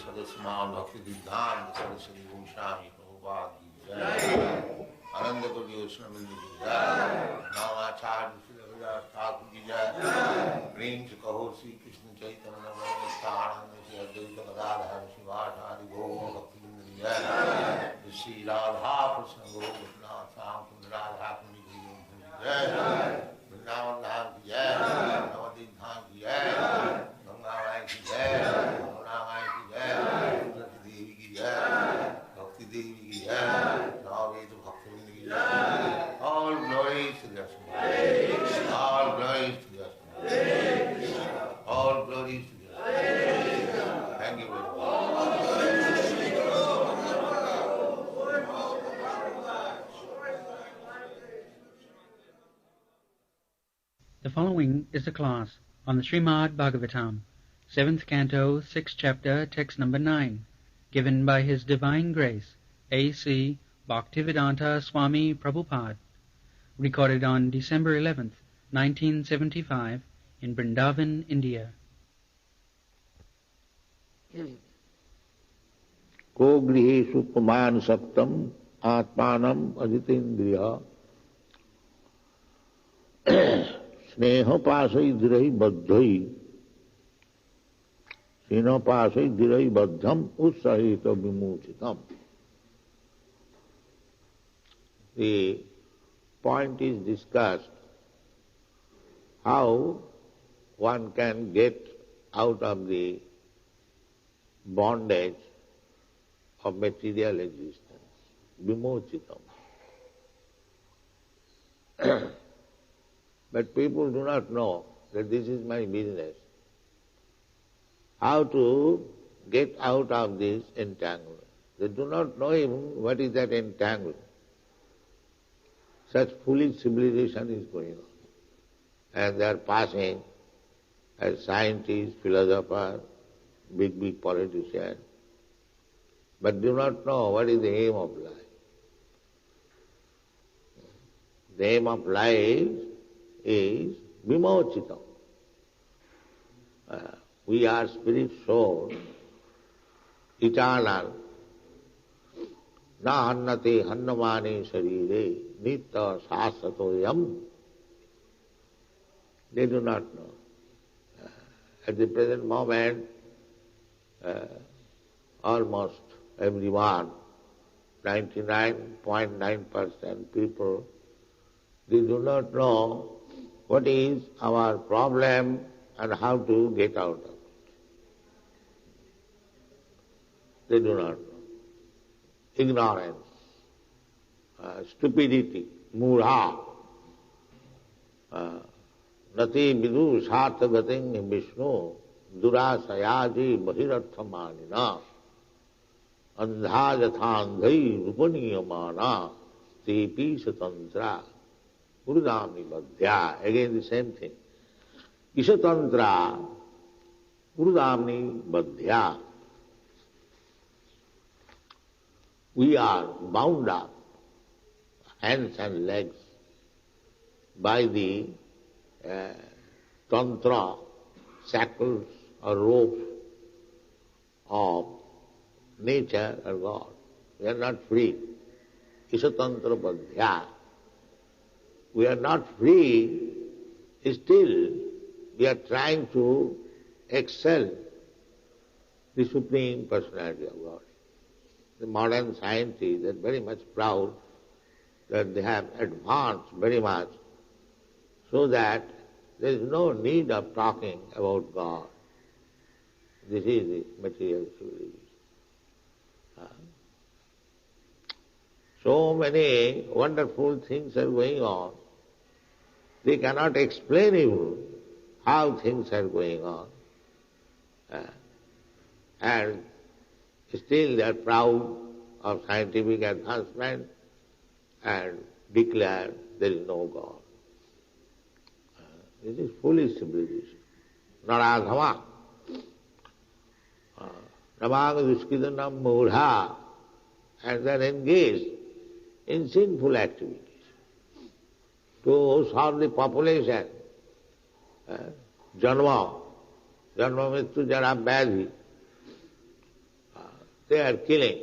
Sadasman Bhakti Siddhanta Saraswati Goswami Prabhupada Ki Jai, Ananda Koti Osnamindi Ki Jai, Namacharya Srila Thakur Ki Jai, Prem Se Kaho Sri Krishna Chaitanya Nityananda Shri Advaita Gadadhar Shivasari Gaura Bhakti Ki Jai, Shri Radha Krishna Gaura Sam Radha Kundi Ki Jai, Vrindavan Dham Ki Jai, Navadip Dham Ki Jai, Ganga Mai Ki Jai, Yamuna Mai Ki Jai, Tulsi Devi Ki Jai, Bhakti Devi Ki Jai, Navadip Bhaktivinoda Ki Jai. All glories to the Asma. All glories to the Asma. All glories to the Asma. Thank you very much. The following is a class on the Srimad Bhagavatam, 7th Canto, 6th Chapter, Text number 9, given by His Divine Grace, A.C. Bhaktivedanta Swami Prabhupada, recorded on December 11th, 1975, in Vrindavan, India. Ko grihesu puman saptam atmanam ajitendriya स्नेह पाशई दिरही बद्धई स्नेह पाशई दिरही बद्धम उत्साहित विमोचितम. The point is discussed how one can get out of the bondage of material existence, vimochitam. But people do not know that this is my business. How to get out of this entanglement. They do not know even what is that entanglement. Such foolish civilization is going on. And they are passing as scientists, philosophers, big politicians, but do not know what is the aim of life. The aim of life is vimochitam. We are spirit soul, eternal. Na hannate hannamane sharire nitta sasatoyam. They do not know. At the present moment, almost everyone, 99.9% people, they do not know what is our problem and how to get out of it. They do not know. Ignorance, stupidity, mudha, nati vidu sarthagating Vishnu, durasayaji bahirarthamanina, andha yathandhai rupaniyamana, stepi satantra, Urudamni Badhya, again the same thing. Ishatantra, Urudamni Badhya. We are bound up, hands and legs, by the tantra, shackles or ropes of nature or God. We are not free. Ishatantra Badhya. We are not free, still we are trying to excel the Supreme Personality of God. The modern scientists are very much proud that they have advanced very much so that there is no need of talking about God. This is the material civilization. So many wonderful things are going on. They cannot explain even how things are going on. And still they are proud of scientific advancement and declare there is no God. This is foolish civilization. Naradhama. Namanga duskidanam mudha. And they are engaged in sinful activities to solve the population. Janma mrityu jara vyadhi. they are killing.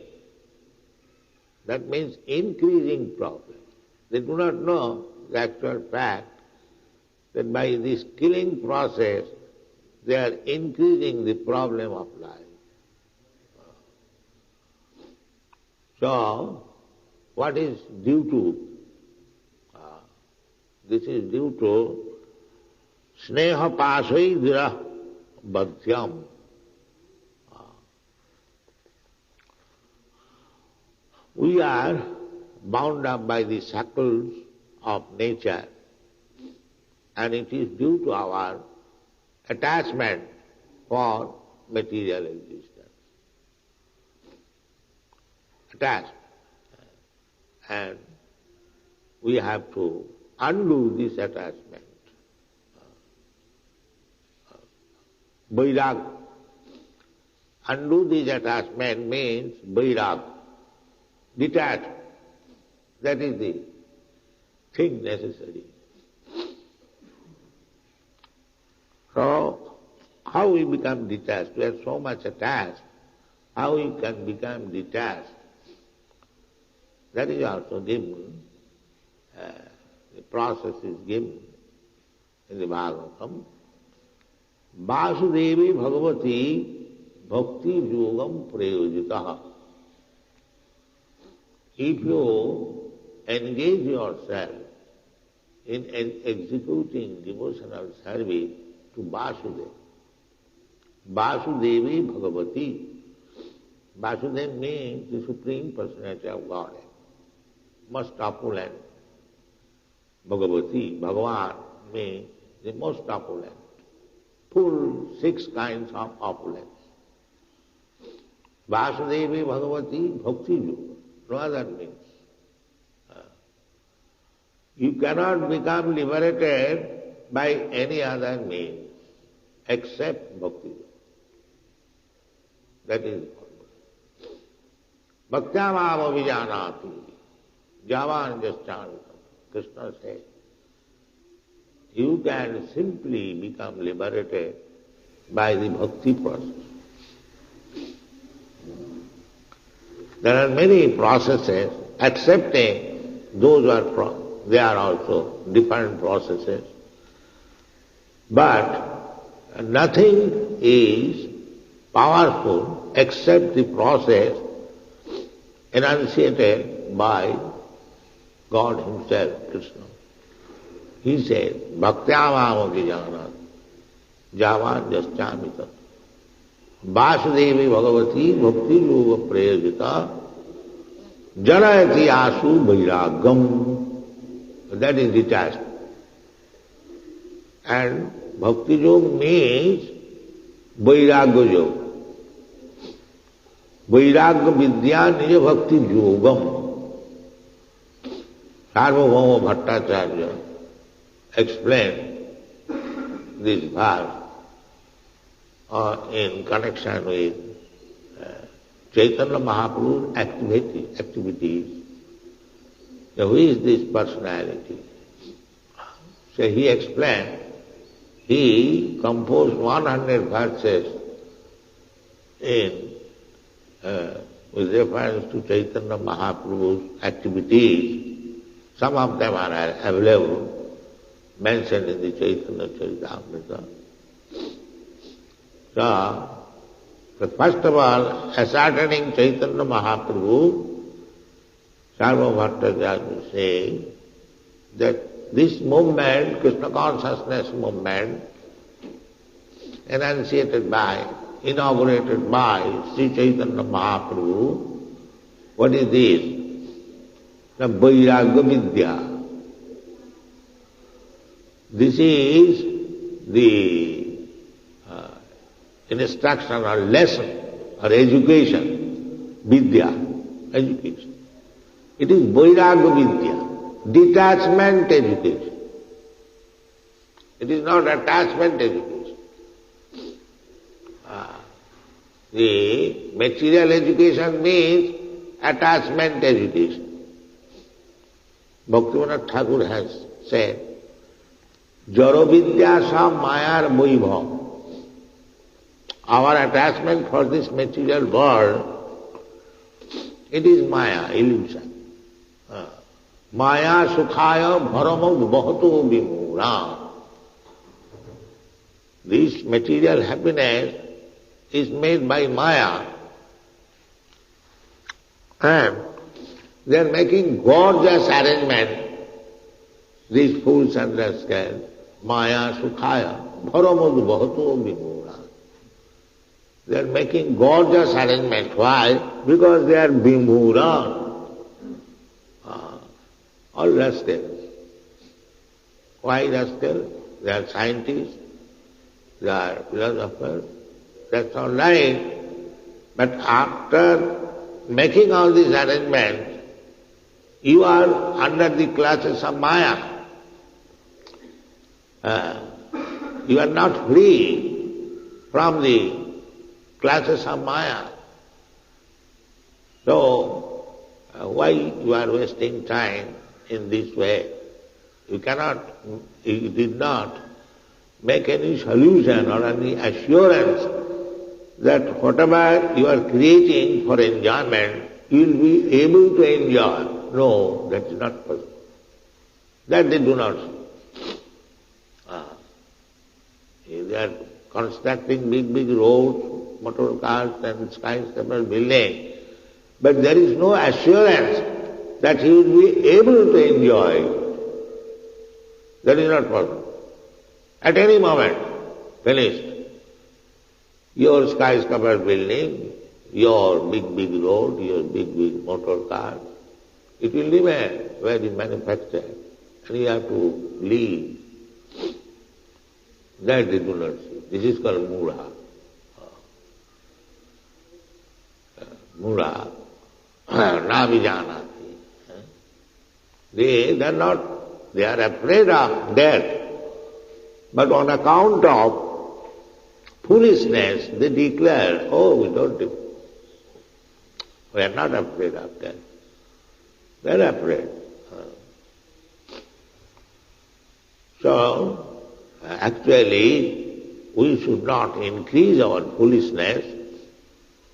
That means increasing problem. They do not know the actual fact that by this killing process they are increasing the problem of life. So, what is due to? This is due to sneha pasaidra badhyam. We are bound up by the shackles of nature, and it is due to our attachment for material existence. Attached. And we have to undo this attachment. Vairag. Undo this attachment means vairag. Detach. That is the thing necessary. So, how we become detached? We are so much attached. How we can become detached? That is also given. The process is given in the Bhagavatam. Vasudevi Bhagavati Bhakti Yogam Prayojitaha. If you engage yourself in executing devotional service to Vasudeva, Vasudevi Bhagavati, Vasudeva means the Supreme Personality of Godhead, most opulent. Bhagavati, Bhagavan means the most opulent, full 6 kinds of opulence. Vasudevi Bhagavati Bhakti Yoga. No other means. You cannot become liberated by any other means except bhakti. That is bhaktyamam avijanati javan jaschanam. Krishna says, you can simply become liberated by the bhakti process. There are many processes, accepting those who are they are also different processes. But nothing is powerful except the process enunciated by God Himself, Krishna. He says, Bhaktyamam avijanat javan jaschamita Vasudevi Bhagavati Bhakti Yoga Prayojita Janayati Asu Vairagam. That is detached. And Bhakti Yoga means Vairagya Yoga. Vairagya Vidya Nija Bhakti Yogam. Sarvabhauma Bhattacharya explained this verse in connection with Chaitanya Mahaprabhu's activities. So who is this personality? So he explained, he composed 100 verses with reference to Chaitanya Mahaprabhu's activities. Some of them are available, mentioned in the Chaitanya Charitamrita. So first of all, ascertaining Chaitanya Mahaprabhu, Sarva Bhattacharya says that this movement, Krishna consciousness movement, enunciated by, inaugurated by Sri Chaitanya Mahaprabhu, what is this? The Vairagya Vidya. This is the instruction or lesson or education, Vidya, education. It is Vairagya Vidya, detachment education. It is not attachment education. The material education means attachment education. Bhaktivinoda Thakur has said, Jaro Vidya sa mayar vaibhav. Our attachment for this material world It is Maya, illusion. Maya sukhaya bharamad bhato vimura. This material happiness is made by Maya, and they are making gorgeous arrangement, these fools and rascals, Maya sukhaya bharamad bhato vimura. They are making gorgeous arrangement. Why? Because they are vimura. All rascals. Why rascals? They are scientists, they are philosophers, that's all right. But after making all these arrangements, you are under the clutches of Maya. You are not free from the clutches of Maya. So, why you are wasting time in this way? You did not make any solution or any assurance that whatever you are creating for enjoyment, you will be able to enjoy. No, that is not possible. That they do not see. They are constructing big roads, motor cars and skyscraper buildings, but there is no assurance that he will be able to enjoy it. That is not possible. At any moment, finished. Your skyscraper building, your big road, your big motor car, it will remain where it is manufactured, and you have to leave. That they do not see. This is called mura. Mura, navijanati. They are afraid of death, but on account of foolishness, they declare, we are not afraid of death. They are afraid. So, actually, we should not increase our foolishness.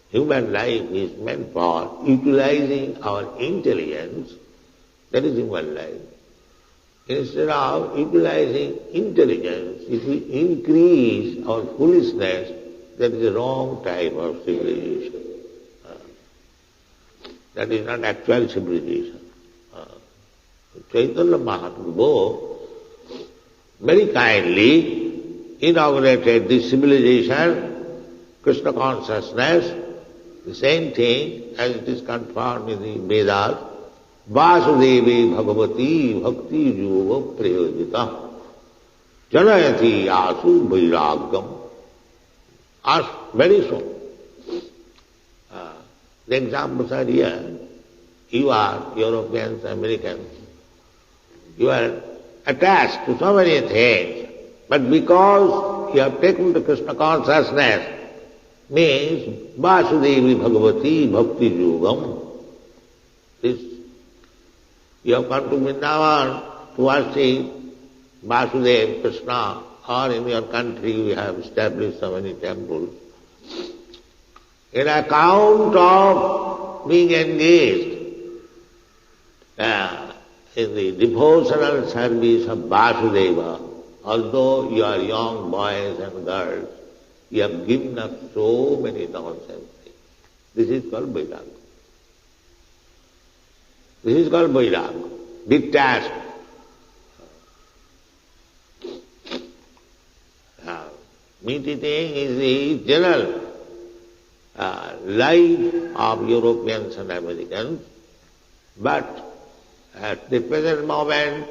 Human life is meant for utilizing our intelligence. That is human life. Instead of utilizing intelligence, if we increase our foolishness, that is the wrong type of civilization. That is not actual civilization. Chaitanya Mahaprabhu very kindly inaugurated this civilization, Krishna consciousness, the same thing as it is confirmed in the Vedas, Vasudevi Bhagavati Bhakti Yoga Prayojita Janayati Asu Vairagam. Ask very soon. The examples are here. You are Europeans, Americans. You are attached to so many things, but because you have taken to Krishna consciousness, means Vasudevi Bhagavati Bhakti Yogam. This, you have come to Vrindavan to worship Vasudeva, Krishna, or in your country we have established so many temples. In account of being engaged in the devotional service of Vasudeva, although you are young boys and girls, you have given up so many nonsense things. This is called Vairagya. This is called Vairagya, detached. Meat eating is the general life of Europeans and Americans, but at the present moment,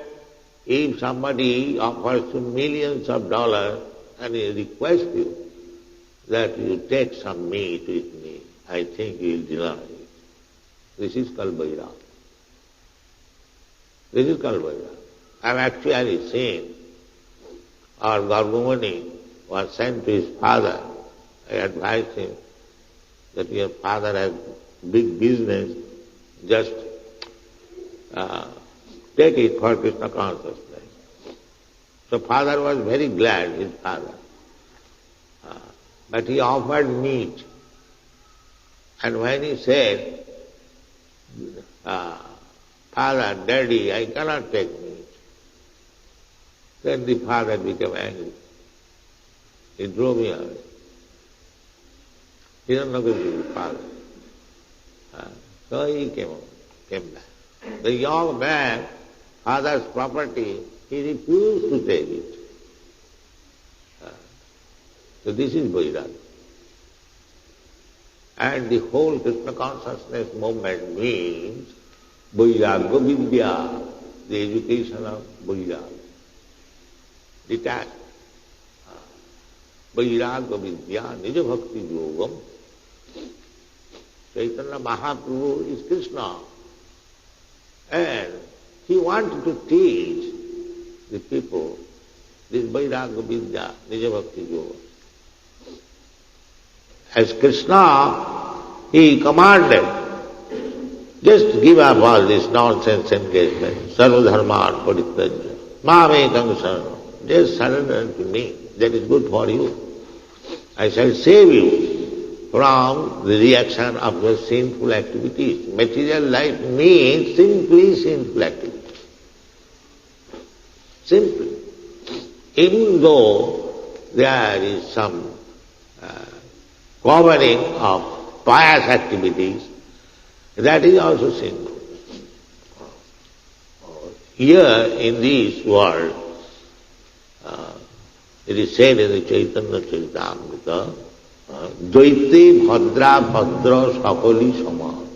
if somebody offers you millions of dollars and he requests you that you take some meat with me, I think he will deny it. This is called Vairagya. This is called Vairagya. I have actually seen our Gargumani was sent to his father. I advised him that your father has big business, just take it for Krishna consciousness. So father was very glad, his father. But he offered meat. And when he said Father, Daddy, I cannot take meat. Then the father became angry. He drove me away. He don't know the father. So he came back. The young man, father's property, he refused to take it. So this is Vairagya. And the whole Krishna consciousness movement means Vairagya Vidya, the education of Vairagya. Detached. Vairagya Vidya, Nija Bhakti Yogam. Chaitanya Mahaprabhu is Krishna. And he wanted to teach the people this Vairagya Vidya, Nija Bhakti Yoga. As Krishna, he commanded, just give up all this nonsense engagement, sarva dharman parityajya, mamekam saranam, just surrender to me, that is good for you. I shall save you from the reaction of your sinful activities. Material life means simply sinful activities. Simply. Even though there is some covering of pious activities, that is also sinful. Here in this world, it is said in the Chaitanya Charitamrita, Dvaite bhadra bhadra sakali sama.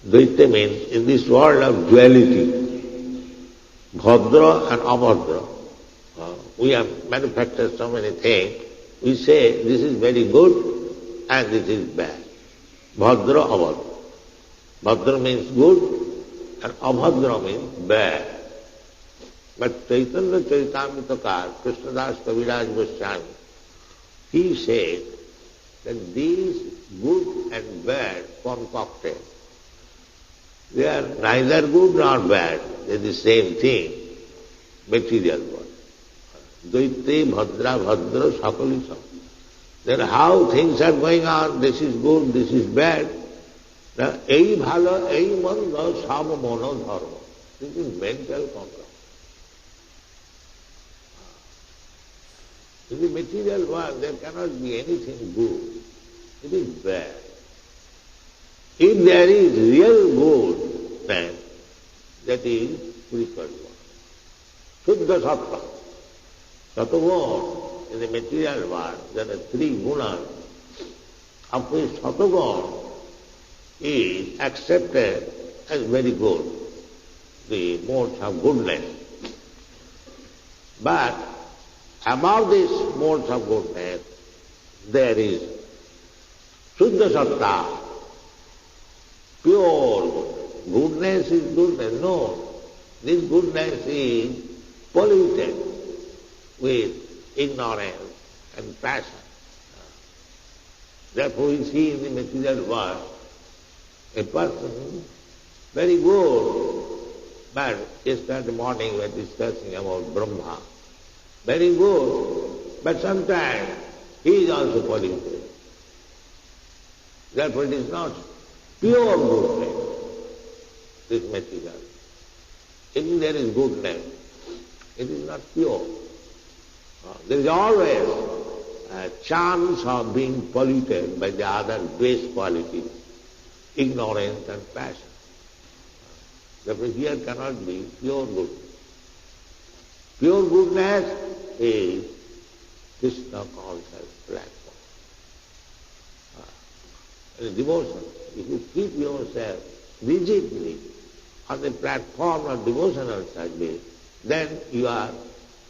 Dvaite means in this world of duality, bhadra and abhadra. We have manufactured so many things. We say this is very good and this is bad. Bhadra, abhadra. Bhadra means good and abhadra means bad. But Chaitanya Charitamritakar, Krishnadas Kaviraj Goswami, he said that these good and bad form cocktail. They are neither good nor bad. They are the same thing, material world. Dvaite bhadra bhadra sakalisam. Then how things are going on, this is good, this is bad. Now, ei bhalo, ei manda, sam mono dharma. This is mental control. In the material world, there cannot be anything good. It is bad. If there is real good, then that is spiritual one. Shuddha sattva. Sattva, in the material world, there are three gunas, of which sattva is accepted as very good, the modes of goodness. But above these modes of goodness, there is Shuddha Sattva, pure goodness. Goodness is goodness. No, this goodness is polluted with ignorance and passion. Therefore we see in the material world a person very good, but yesterday morning we were discussing about Brahma. Very good, but sometimes he is also polluted. Therefore it is not pure goodness, this material. If there is goodness, it is not pure. There is always a chance of being polluted by the other base qualities, ignorance and passion. Therefore here cannot be pure goodness. Pure goodness is Krishna conscious platform. Devotion. If you keep yourself rigidly on the platform of devotional service, then you are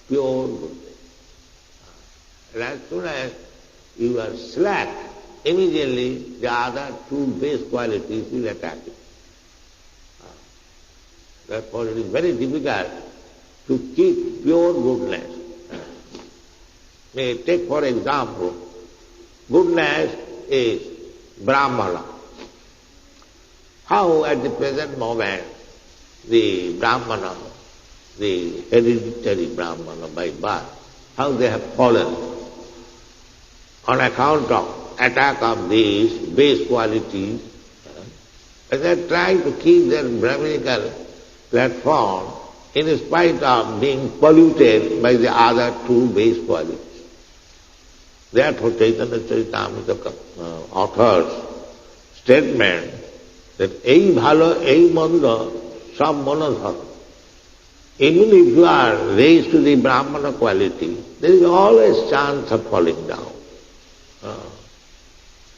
pure goodness. And as soon as you are slack, immediately the other two base qualities will attack you. Therefore it is very difficult to keep pure goodness. Take for example, goodness is Brahmana. How at the present moment the Brahmana, the hereditary Brahmana by birth, how they have fallen on account of attack of these base qualities, And they are trying to keep their Brahminical platform in spite of being polluted by the other two base qualities. Therefore Chaitanya Charitamrita author's statement that ei bhalo, ei manda, sab manadhara. Even if you are raised to the Brahmana quality, there is always chance of falling down.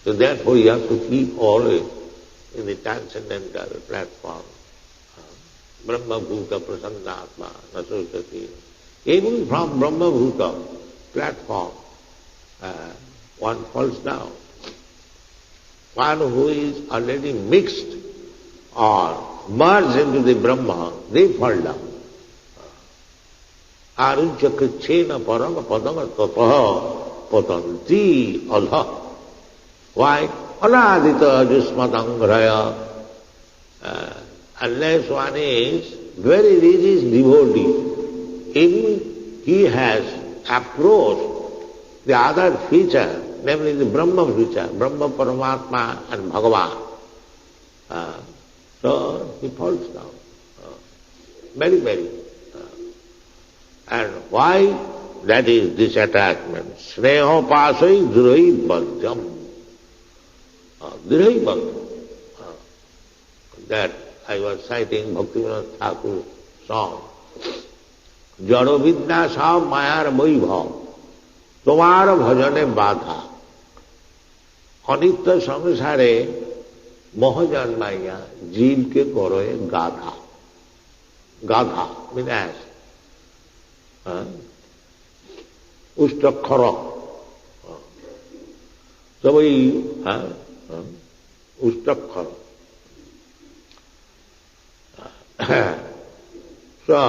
So therefore you have to keep always in the transcendental platform. Brahma Bhuta Prasannatma Nasukati. Even from Brahma Bhuta platform, one falls down. One who is already mixed or merged into the Brahma, they fall down. Aruncha krichena parama padama tataha patanti alha. Why? Anadita jusmatangraya. Unless one is very religious devotee, even he has approached the other feature, namely the Brahma feature, Brahma, Paramatma and Bhagavan. So he falls down. Very, very. And why? That is this attachment. Sneha pasai dhrai bhadyam. Dhrai bhadyam. That I was citing Bhaktivinoda Thakur's song. Jaro vidya sa mayar vaibhav, tomar bhajane badha. Anitya samsare mohajanmaya jeev ke koroe gadha. Gadha means ass. Ushtakhara. Sabai Ushtakhara. So,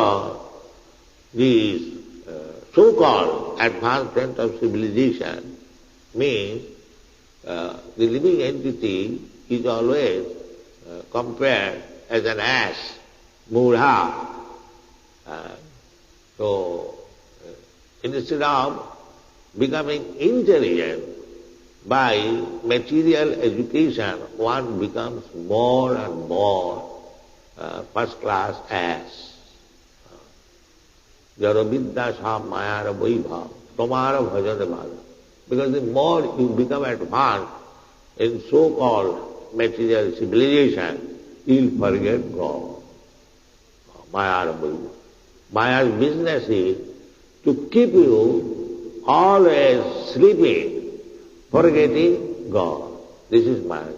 this so-called advancement of civilization means the living entity is always compared as an ass, mudha. So, instead of becoming intelligent by material education, one becomes more and more first-class ass. Jara vidya sa mayara vaibhav, tomara bhajane bhada. Because the more you become advanced in so-called material civilization, you'll forget God. Mayara vaibhav. Maya's business is to keep you always sleeping, forgetting God. This is Maya.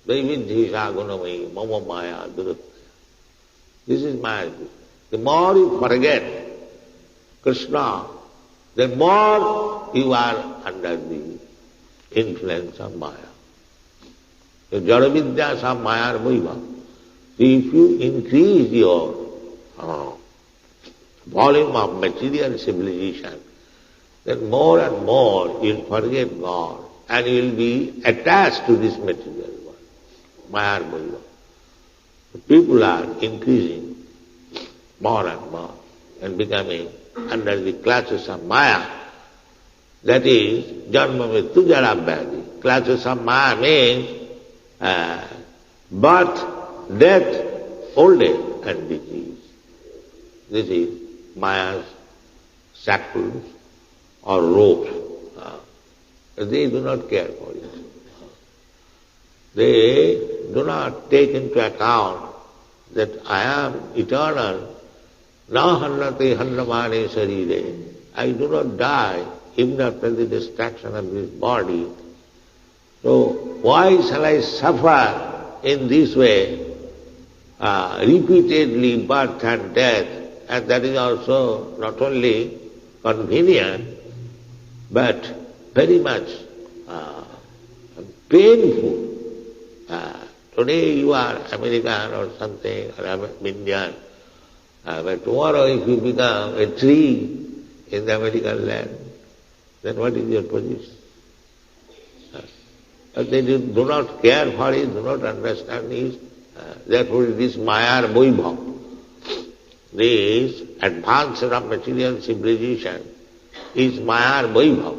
This is Maya. The more you forget Krishna, the more you are under the influence of Maya. So Jaravidya sa Maya Vaibhav. If you increase your volume of material civilization, then more and more you'll forget God and you'll be attached to this material world. Maya Vaibhav. People are increasing more and more and becoming under the clutches of Maya. That is, Janma Mrityu Jara Vyadhi. Clutches of Maya means birth, death, old age and disease. This is Maya's shackles or ropes. They do not care for it. They do not take into account that I am eternal. Na hannate hannamane sarire. I do not die even after the destruction of this body. So why shall I suffer in this way, repeatedly birth and death? And that is also not only convenient, but very much painful. Today you are American or something, or Indian, but tomorrow if you become a tree in the American land, then what is your position? But they do not care for it, do not understand it. Therefore this Maya Vaibhav, this advancement of material civilization is Maya Vaibhav.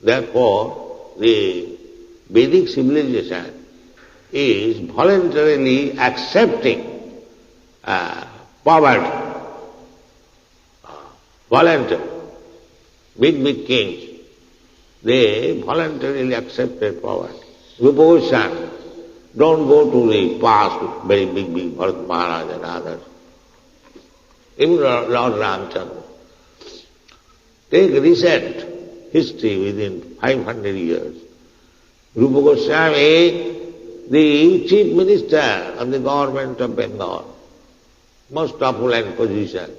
Therefore the Vedic civilization is voluntarily accepting poverty. Voluntary. Big kings, they voluntarily accepted poverty. Rupa Goswami, don't go to the past, very big Bharat Maharaj and others. Even Lord Ramchandra. Take recent history within 500 years. Rupa Goswami, the chief minister of the government of Bengal, most opulent position.